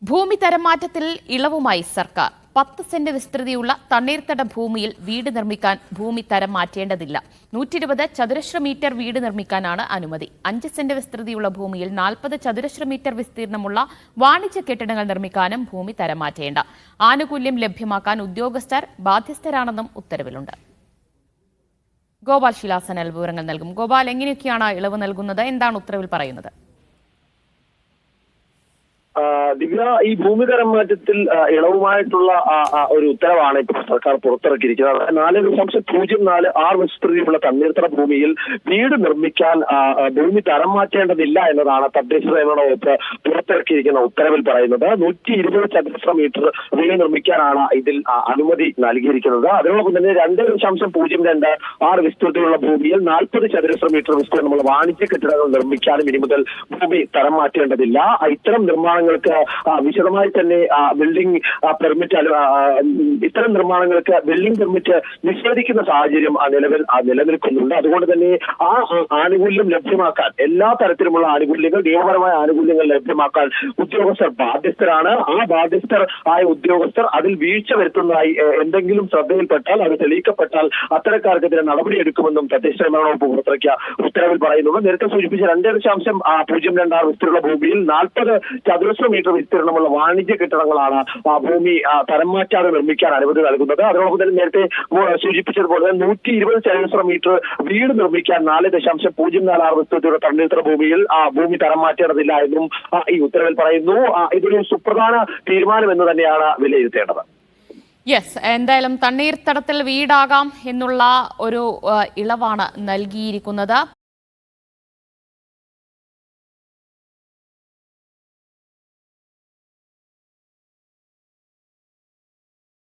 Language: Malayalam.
ഭൂമി തരംമാറ്റത്തിൽ ഇളവുമായി സർക്കാർ 10 സെന്റ് വിസ്തൃതിയുള്ള തണ്ണീർത്തട ഭൂമിയിൽ വീട് നിർമ്മിക്കാൻ ഭൂമി തരം മാറ്റേണ്ടതില്ല. 120 ചതുരശ്ര മീറ്റർ വീട് നിർമ്മിക്കാനാണ് അനുമതി. 5 സെന്റ് വിസ്തൃതിയുള്ള ഭൂമിയിൽ 40 ചതുരശ്ര മീറ്റർ വിസ്തീർണമുള്ള വാണിജ്യ കെട്ടിടങ്ങൾ നിർമ്മിക്കാനും ഭൂമി തരം മാറ്റേണ്ട. ആനുകൂല്യം ലഭ്യമാക്കാൻ ഉദ്യോഗസ്ഥർ ബാധ്യസ്ഥരാണെന്നും ഉത്തരവിലുണ്ട്. ഗോപാൽ ശിലാസനൽ വിവരങ്ങൾ നൽകും. ഗോപാൽ, എങ്ങനെയൊക്കെയാണ് ഇളവ് നൽകുന്നത്? എന്താണ് ഉത്തരവിൽ പറയുന്നത്? ദിവ്യ, ഈ ഭൂമി തരം മാറ്റത്തിൽ ഇളവുമായിട്ടുള്ള ഒരു ഉത്തരവാണ് ഇപ്പോൾ സർക്കാർ പുറത്തിറക്കിയിരിക്കുന്നത്. 4.04 വിസ്തൃതിയുള്ള തണ്ണീർത്തട ഭൂമിയിൽ വീട് നിർമ്മിക്കാൻ ഭൂമി തരം മാറ്റേണ്ടതില്ല എന്നതാണ് തദ്ദേശ സ്വയംഭരണ വകുപ്പ് പുറത്തിറക്കിയിരിക്കുന്ന ഉത്തരവിൽ പറയുന്നത്. 120 ചതുരശ്ര മീറ്റർ വീട് നിർമ്മിക്കാനാണ് ഇതിൽ അനുമതി നൽകിയിരിക്കുന്നത്. അതോടൊപ്പം തന്നെ 2.02 വിസ്തൃതിയുള്ള ഭൂമിയിൽ 40 ചതുരശ്ര മീറ്റർ വിസ്തീർണമുള്ള വാണിജ്യ കെട്ടിടങ്ങൾ നിർമ്മിക്കാനും ഇനി മുതൽ ഭൂമി തരം മാറ്റേണ്ടതില്ല. ഇത്തരം നിർമ്മാണങ്ങൾക്ക് വിശദമായി തന്നെ ബിൽഡിംഗ് പെർമിറ്റ്, ഇത്തരം നിർമ്മാണങ്ങൾക്ക് ബിൽഡിംഗ് പെർമിറ്റ് നിഷേധിക്കുന്ന സാഹചര്യം നിലനിൽക്കുന്നുണ്ട്. അതുകൊണ്ട് തന്നെ ആ ആനുകൂല്യം ലഭ്യമാക്കാൻ, എല്ലാ തരത്തിലുമുള്ള ആനുകൂല്യങ്ങൾ, നിയമപരമായ ആനുകൂല്യങ്ങൾ ലഭ്യമാക്കാൻ ഉദ്യോഗസ്ഥർ ബാധ്യസ്ഥരാണ്. ആ ബാധ്യസ്ഥർ ആയ ഉദ്യോഗസ്ഥർ അതിൽ വീഴ്ച വരുത്തുന്നതായി എന്തെങ്കിലും ശ്രദ്ധയിൽപ്പെട്ടാൽ, അത് തെളിയിക്കപ്പെട്ടാൽ അത്തരക്കാർക്കെതിരെ നടപടിയെടുക്കുമെന്നും തദ്ദേശ സ്വയംഭരണ വകുപ്പ് പുറത്തിറക്കിയ ഉത്തരവിൽ പറയുന്നുണ്ട്. നേരത്തെ സൂചിപ്പിച്ച 2.02 വിസ്തീർണ ഭൂമിയിൽ 40 ചതുരശ്ര മീറ്റർ വിസ്തീർണമുള്ള വാണിജ്യ കെട്ടിടങ്ങളാണ് ഭൂമി തരം മാറ്റാതെ നിർമ്മിക്കാൻ അനുമതി നൽകുന്നത്. അതോടൊപ്പം തന്നെ നേരത്തെ സൂചിപ്പിച്ചതുപോലെ 120 ചതുരശ്ര മീറ്റർ വീട് നിർമ്മിക്കാൻ 4.04 വിസ്തൃതിയുടെ തണ്ണീർത്തട ഭൂമിയിൽ ഭൂമി തരം മാറ്റേണ്ടതില്ല എന്നും ഈ ഉത്തരവിൽ പറയുന്നു. ഇതൊരു സുപ്രധാന തീരുമാനം എന്ന് തന്നെയാണ് വിലയിരുത്തേണ്ടത്. യെസ്, എന്തായാലും തണ്ണീർത്തടത്തിൽ വീടാകാം എന്നുള്ള ഒരു ഇളവാണ് നൽകിയിരിക്കുന്നത്.